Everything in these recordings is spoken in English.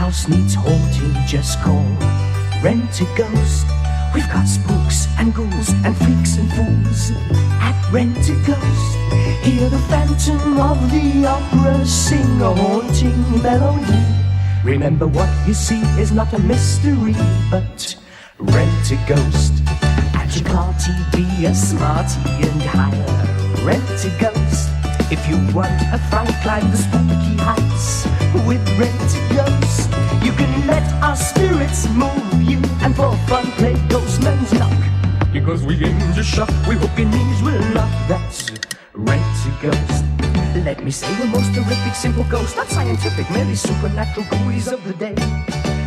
house needs haunting, just call Rent-A-Ghost. We've got spooks and ghouls and freaks and fools at Rent-A-Ghost. Hear the phantom of the opera sing a haunting melody. Remember, what you see is not a mystery, but Rent-A-Ghost. At your party, be a smarty and hire Rent-A-Ghost. If you want a fright, climb the spooky heights with Rent-A-Ghost. You can let our spirits move you and for fun play Ghostman's Knock. Because we aim to shock, we hope your knees will lock. That's Rent-A-Ghost. Let me say the most horrific, simple ghost, not scientific, merely supernatural buoys of the day.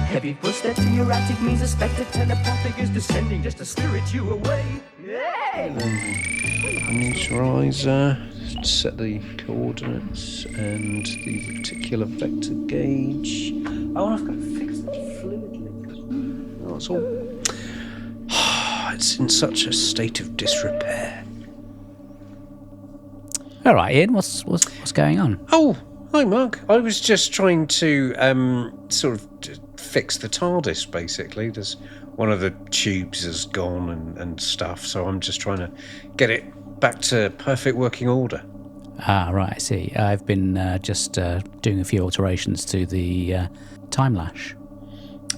Heavy footsteps in your attic means a spectre telepathic is descending just to spirit you away. Yay! Initializer, set the coordinates and the reticular vector gauge. Oh, I've got to fix the fluid link. Oh, it's all... it's in such a state of disrepair. All right, Ian, what's going on? Oh, hi, Mark. I was just trying to sort of fix the TARDIS, basically. There's one of the tubes has gone and stuff, so I'm just trying to get it back to perfect working order. Ah, right, I see. I've been just doing a few alterations to the time lash.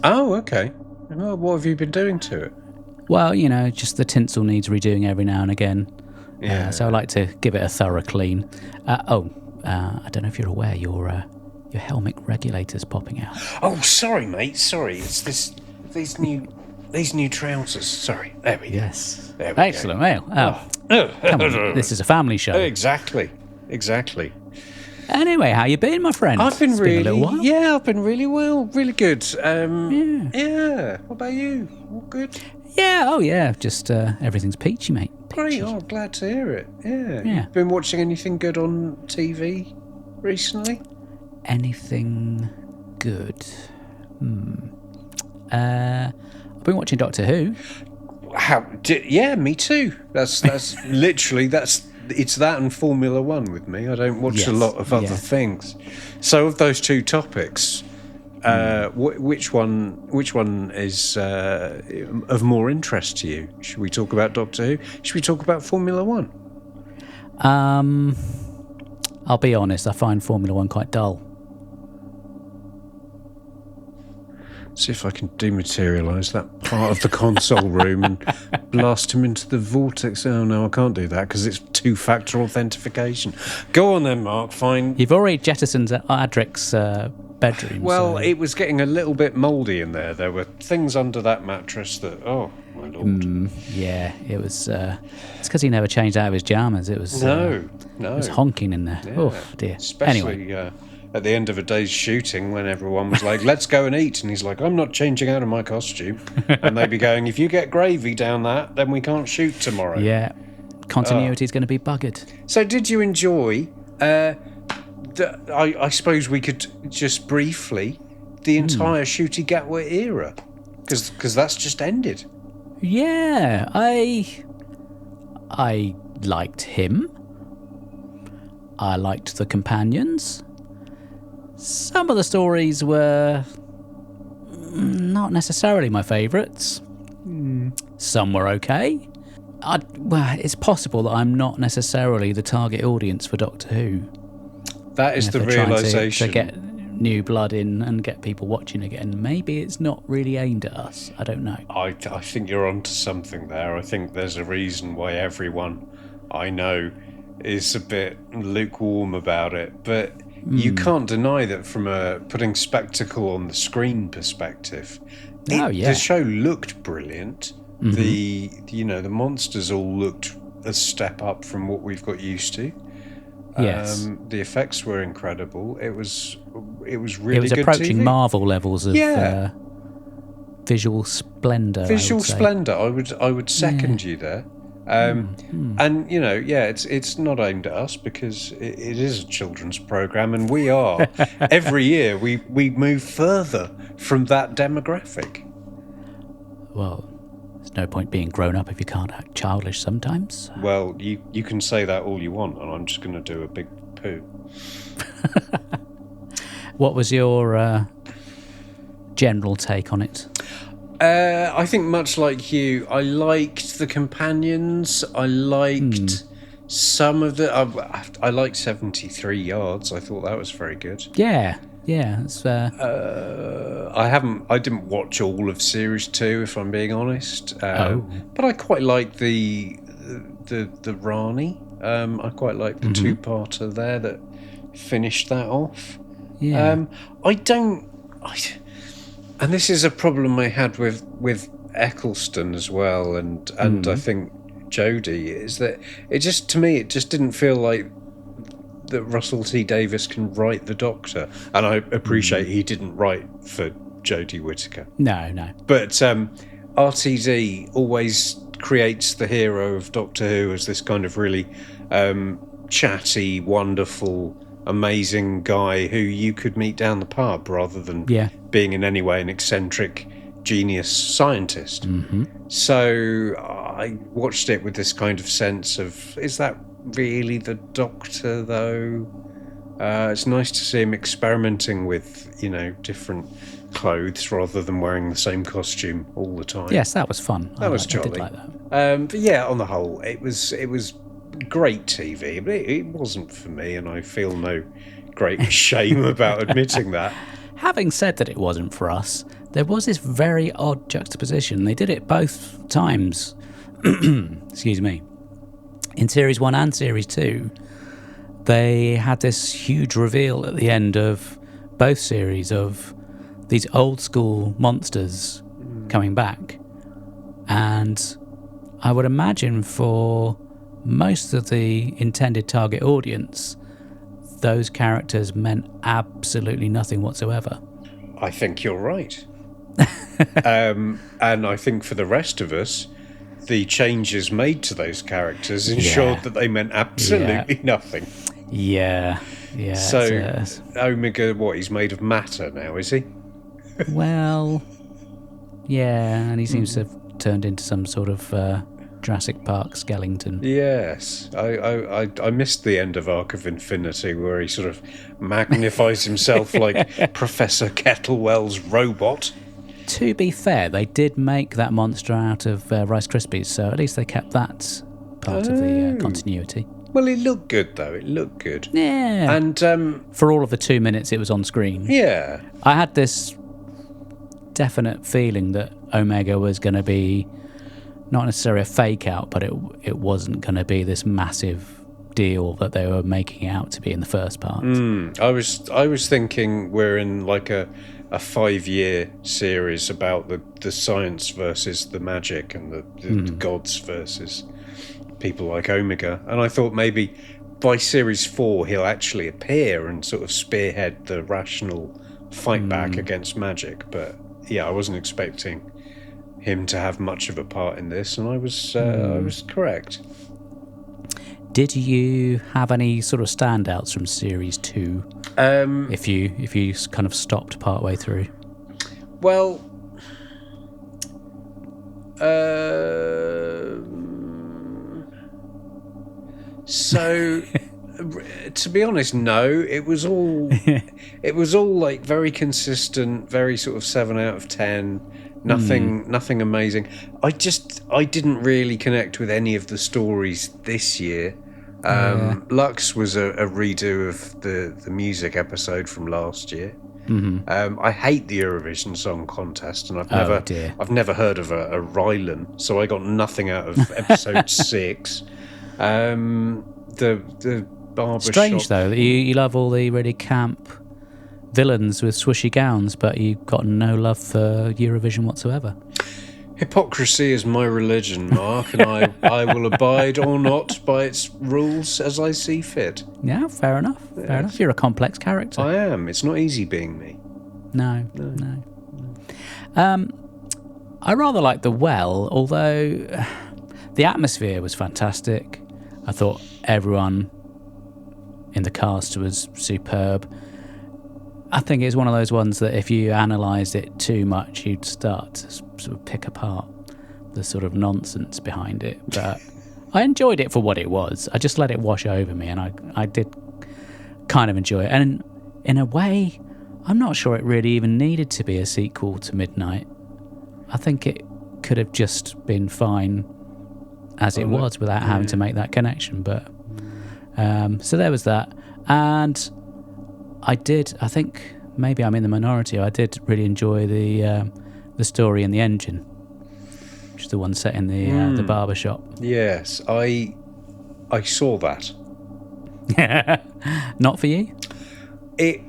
Oh, okay. Well, what have you been doing to it? Well, you know, just the tinsel needs redoing every now and again. Yeah. So I like to give it a thorough clean. I don't know if you're aware, your Helmic regulator's popping out. Oh, sorry, mate. Sorry, it's these new trousers. Sorry, there we go. Yes. There we Excellent. Go. Well, come on, this is a family show. Exactly. Anyway, how you been, my friend? I've been It's really, been a little while. yeah, I've been really well, really good. Yeah. Yeah. What about you? All good? Yeah. Oh, yeah. Just everything's peachy, mate. Peachy. Great. Oh, glad to hear it. Yeah. Yeah. You've been watching anything good on TV recently? Anything good? I've been watching Doctor Who. Yeah, me too. That's literally it's that and Formula One with me. I don't watch a lot of other things. So of those two topics, which one is of more interest to you? Should we talk about Doctor Who? Should we talk about Formula One? I'll be honest, I find Formula One quite dull. See if I can dematerialise that part of the console room and blast him into the vortex. Oh no, I can't do that because it's two-factor authentication. Go on then, Mark. Fine. You've already jettisoned Adric's bedroom. Well, so. it was getting a little bit mouldy in there. There were things under that mattress that, oh my lord. Yeah, it was. It's because he never changed out of his jammers. It was. No. It was honking in there. Yeah. Oh dear. Especially at the end of a day's shooting when everyone was like, let's go and eat. And he's like, I'm not changing out of my costume. And they'd be going, if you get gravy down that, then we can't shoot tomorrow. Yeah. Continuity is going to be buggered. So did you enjoy, I suppose we could just briefly, the entire Ncuti Gatwa era? Because that's just ended. Yeah, I liked him. I liked the companions. Some of the stories were not necessarily my favourites. Some were okay. Well, it's possible that I'm not necessarily the target audience for Doctor Who. That is the realisation. To get new blood in and get people watching again. Maybe it's not really aimed at us. I don't know. I think you're onto something there. I think there's a reason why everyone I know is a bit lukewarm about it. But you can't deny that from a putting spectacle on the screen perspective. The show looked brilliant. The monsters all looked a step up from what we've got used to. Yes. The effects were incredible. It was really good. It was approaching TV. Marvel levels of visual splendour. Visual splendour. I would second you there. And it's not aimed at us because it is a children's programme, and we are every year we move further from that demographic. Well, there's no point being grown up if you can't act childish sometimes. Well, you can say that all you want, and I'm just going to do a big poo. What was your general take on it? I think much like you, I liked the companions. I liked some of the... I liked 73 Yards. I thought that was very good. Yeah, it's I didn't watch all of Series 2, if I'm being honest. But I quite like the Rani. I quite like the two-parter there that finished that off. Yeah. And this is a problem I had with Eccleston as well, and I think Jodie, is that it just didn't feel like that Russell T Davies can write the Doctor, and I appreciate he didn't write for Jodie Whittaker. No. But RTD always creates the hero of Doctor Who as this kind of really chatty, wonderful, amazing guy who you could meet down the pub rather than being in any way an eccentric genius scientist. So I watched it with this kind of sense of, is that really the Doctor though? It's nice to see him experimenting with, different clothes rather than wearing the same costume all the time. Yes, that was fun. That was jolly. I did like that. But yeah, on the whole, it was great TV, but it wasn't for me, and I feel no great shame about admitting that. Having said that it wasn't for us, there was this very odd juxtaposition. They did it both times. Excuse me. In Series 1 and Series 2, they had this huge reveal at the end of both series of these old school monsters coming back. And I would imagine for most of the intended target audience, those characters meant absolutely nothing whatsoever. I think you're right. And I think for the rest of us, the changes made to those characters ensured that they meant absolutely nothing. Yeah. So Omega, he's made of matter now, is he? Well, yeah, and he seems to have turned into some sort of Jurassic Park skeleton. Yes, I missed the end of Arc of Infinity where he sort of magnifies himself like Professor Kettlewell's robot. To be fair, they did make that monster out of Rice Krispies, so at least they kept that part of the continuity. Well, it looked good, though. It looked good. Yeah. And for all of the 2 minutes it was on screen. Yeah. I had this definite feeling that Omega was going to be not necessarily a fake out, but it wasn't going to be this massive deal that they were making it out to be in the first part. I was thinking we're in like a 5-year series about the science versus the magic and the gods versus people like Omega, and I thought maybe by series 4 he'll actually appear and sort of spearhead the rational fight back against magic. But yeah, I wasn't expecting him to have much of a part in this, and I was correct. Did you have any sort of standouts from series 2? If you kind of stopped partway through? Well, so to be honest, no. It was all like very consistent, very sort of 7 out of 10. Nothing amazing. I didn't really connect with any of the stories this year. Lux was a redo of the music episode from last year. I hate the Eurovision Song Contest, and I've never heard of a Rylan, so I got nothing out of episode 6. The barbershop. Strange though that you love all the really camp villains with swishy gowns, but you've got no love for Eurovision whatsoever. Hypocrisy is my religion, Mark, and I will abide or not by its rules as I see fit. Yeah, fair enough. Fair enough. You're a complex character. I am. It's not easy being me. No. I rather like The Well, although the atmosphere was fantastic. I thought everyone in the cast was superb. I think it's one of those ones that if you analysed it too much, you'd start to sort of pick apart the sort of nonsense behind it. But I enjoyed it for what it was. I just let it wash over me, and I did kind of enjoy it. And in a way, I'm not sure it really even needed to be a sequel to Midnight. I think it could have just been fine as it was without having to make that connection. But so there was that. And I think maybe I'm in the minority, I did really enjoy the story in the engine, which is the one set in the barber shop. Yes, I saw that. Not for you? It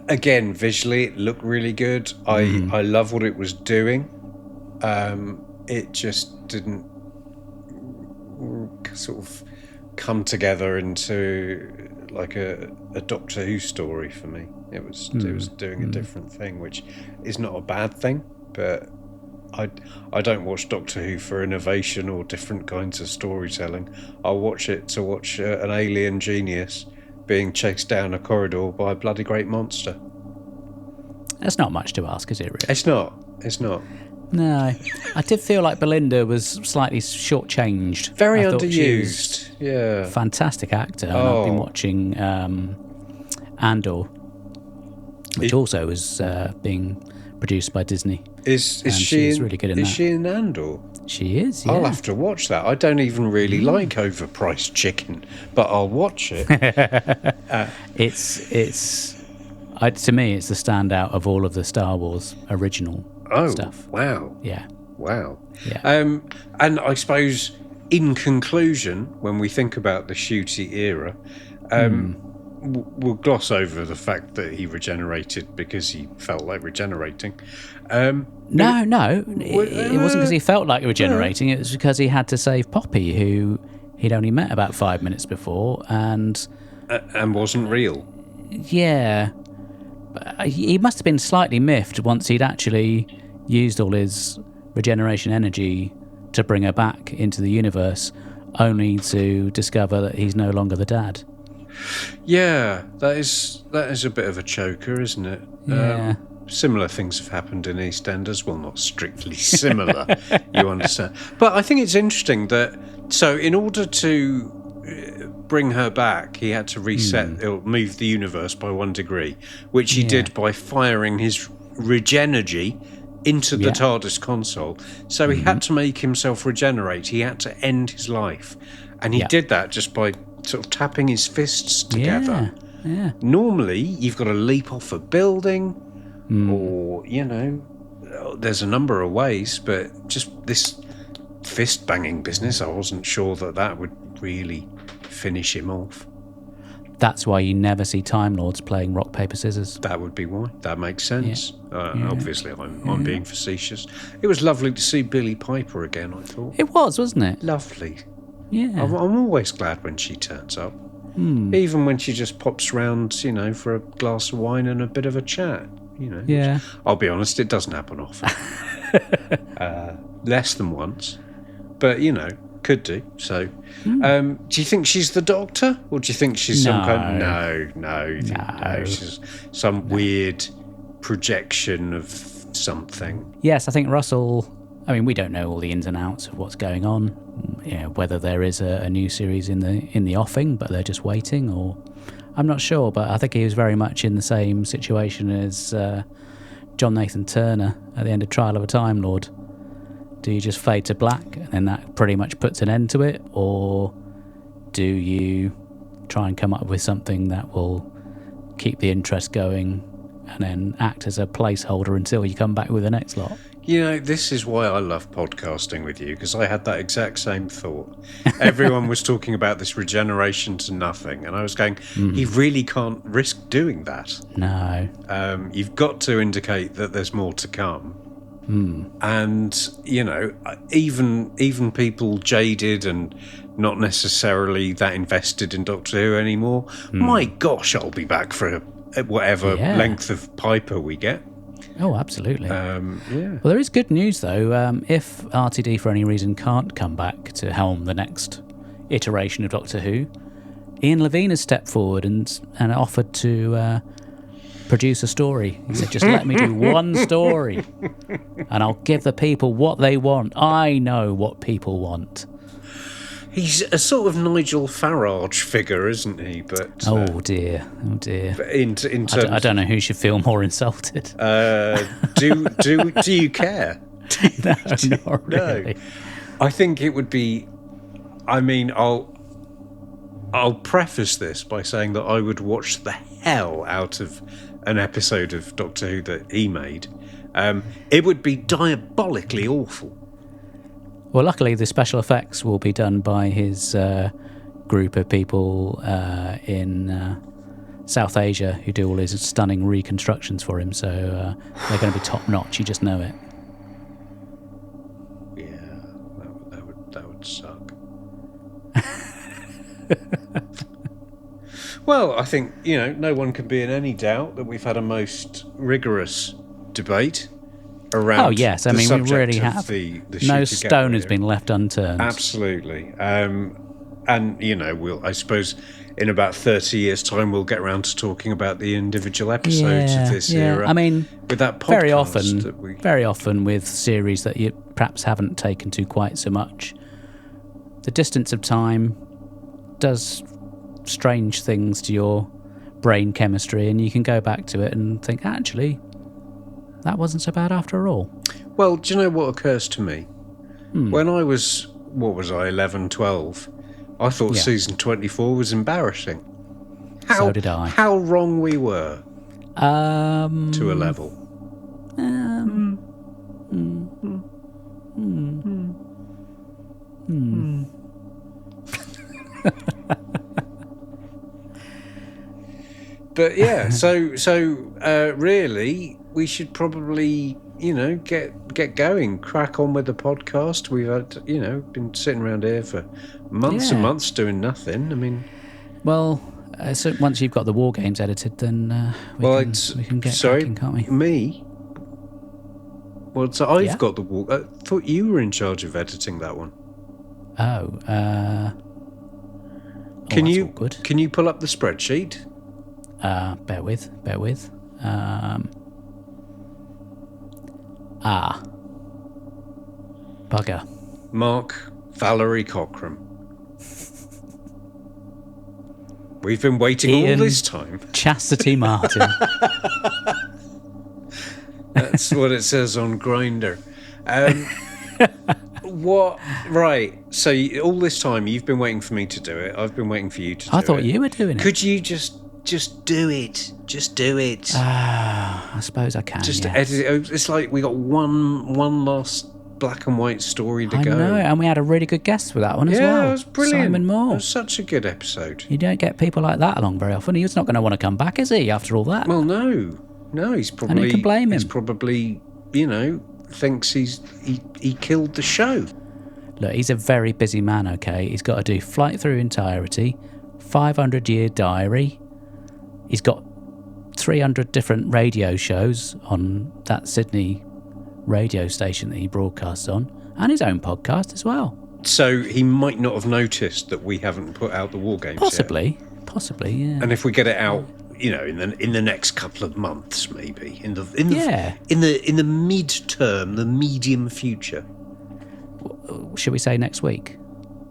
again, visually, it looked really good. I love what it was doing. It just didn't sort of come together into like a Doctor Who story for me. It was doing a different thing, which is not a bad thing, but I don't watch Doctor Who for innovation or different kinds of storytelling. I'll watch it to watch an alien genius being chased down a corridor by a bloody great monster. That's not much to ask, is it, really? It's not. No. I did feel like Belinda was slightly shortchanged. Very I thought she underused. Yeah. Fantastic actor. And I've been watching Andor, which also was being produced by Disney. Is she she's really good in that. Is she in Andor? She is, yeah. I'll have to watch that. I don't even really like overpriced chicken, but I'll watch it. To me, it's the standout of all of the Star Wars original stuff. Wow. Yeah. Wow. Yeah. And I suppose, in conclusion, when we think about the Ncuti era, we'll gloss over the fact that he regenerated because he felt like regenerating. No, it wasn't because he felt like regenerating. It was because he had to save Poppy, who he'd only met about 5 minutes before, and wasn't real. Yeah, he must have been slightly miffed once he'd actually used all his regeneration energy to bring her back into the universe, only to discover that he's no longer the dad. Yeah, that is a bit of a choker, isn't it? Yeah. Similar things have happened in EastEnders. Well, not strictly similar, you understand. But I think it's interesting that, so in order to bring her back, he had to reset, or move the universe by 1 degree, which he did by firing his regenergy into the TARDIS console. So he had to make himself regenerate. He had to end his life. And he did that just by sort of tapping his fists together. Yeah. Normally, you've got to leap off a building, or, there's a number of ways, but just this fist banging business, I wasn't sure that would really finish him off. That's why you never see Time Lords playing rock, paper, scissors. That would be why. That makes sense. Obviously, I'm being facetious. It was lovely to see Billie Piper again, I thought. It was, wasn't it? Lovely. Yeah. I'm always glad when she turns up. Even when she just pops round, for a glass of wine and a bit of a chat. Yeah. I'll be honest, it doesn't happen often. Less than once. But, could do. So, do you think she's the Doctor? Or do you think she's some kind of... No. She's some weird projection of something. Yes, I think Russell... I mean, we don't know all the ins and outs of what's going on, whether there is a new series in the offing, but they're just waiting, or... I'm not sure, but I think he was very much in the same situation as John Nathan Turner at the end of Trial of a Time Lord. Do you just fade to black and then that pretty much puts an end to it, or do you try and come up with something that will keep the interest going and then act as a placeholder until you come back with the next lot? This is why I love podcasting with you, because I had that exact same thought. Everyone was talking about this regeneration to nothing, and I was going, he really can't risk doing that. No. You've got to indicate that there's more to come. And, even people jaded and not necessarily that invested in Doctor Who anymore, my gosh, I'll be back for whatever length of Piper we get. Oh, absolutely. Well, there is good news, though. If RTD, for any reason, can't come back to helm the next iteration of Doctor Who, Ian Levine has stepped forward and offered to produce a story. He said, just let me do one story, and I'll give the people what they want. I know what people want. He's a sort of Nigel Farage figure, isn't he? But Oh dear. in terms, I don't know who should feel more insulted. do you care? No, not really. No. I think it would be. I mean, I'll preface this by saying that I would watch the hell out of an episode of Doctor Who that he made. It would be diabolically awful. Well, luckily the special effects will be done by his group of people in South Asia who do all his stunning reconstructions for him. So they're going to be top notch. You just know it. Yeah, that would suck. Well, I think, no one can be in any doubt that we've had a most rigorous debate around. Oh yes, I mean we really have. The no stone has been left unturned. Absolutely, and I suppose in about 30 years' time we'll get around to talking about the individual episodes of this era. I mean, with that podcast very often with series that you perhaps haven't taken to quite so much, the distance of time does strange things to your brain chemistry, and you can go back to it and think, actually, that wasn't so bad after all. Well, do you know what occurs to me? When I was, 11, 12, I thought season 24 was embarrassing. So did I. How wrong we were. To a level. But yeah, so really, we should probably, get going, crack on with the podcast. We've had, been sitting around here for months and months doing nothing. I mean, well, so once you've got the war games edited, then we can get cracking, can't we? Me? Well, so I've got the war. I thought you were in charge of editing that one. Can you pull up the spreadsheet? Bear with. Bugger. Mark Valerie Cockram. We've been waiting Ian all this time. Chastity Martin. That's what it says on Grindr. What? Right. So all this time you've been waiting for me to do it. I've been waiting for you to do it. I thought you were doing it. Could you just do it? Just do it. I suppose I can. Just edit it. It's like we got one last black and white story to go. I know, and we had a really good guest for that one as well. Yeah, it was brilliant. Simon Moore. It was such a good episode. You don't get people like that along very often. He's not going to want to come back, is he, after all that? Well, no, he's probably... And who can blame him? He's probably, thinks he killed the show. Look, he's a very busy man, okay? He's got to do Flight Through Entirety, 500-Year Diary. He's got 300 different radio shows on that Sydney radio station that he broadcasts on, and his own podcast as well. So he might not have noticed that we haven't put out the war games Possibly, yeah. And if we get it out, in the next couple of months, maybe in the mid-term, the medium future. Should we say next week?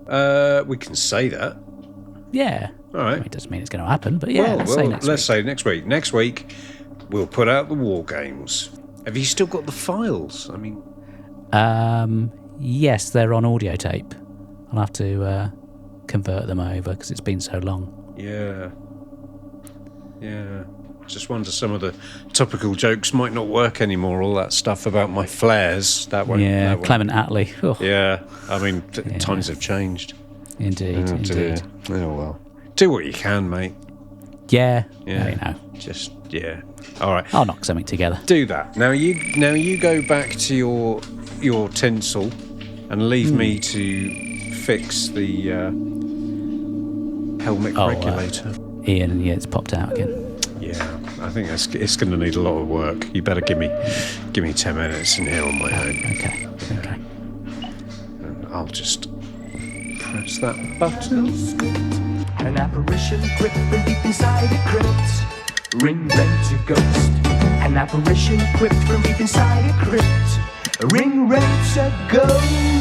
We can say that. Yeah. All right. I mean, it doesn't mean it's going to happen, but yeah, let's say next week. Next week, we'll put out the war games. Have you still got the files? I mean... yes, they're on audio tape. I'll have to convert them over because it's been so long. Yeah. Just wonder some of the topical jokes might not work anymore. All that stuff about my flares. That one. Yeah, that one. Clement Attlee. Oh. Yeah, I mean, times have changed. Indeed. Oh, well. Do what you can, mate. Yeah. Just, all right. I'll knock something together. Do that. Now you go back to your tinsel and leave me to fix the Helmic regulator. Ian, it's popped out again. Yeah, I think it's going to need a lot of work. You better give me 10 minutes in here on my own. Okay. And I'll just press that button. An apparition gripped from deep inside a crypt. Ring rent a ghost. An apparition gripped from deep inside a crypt. Ring rent a ghost.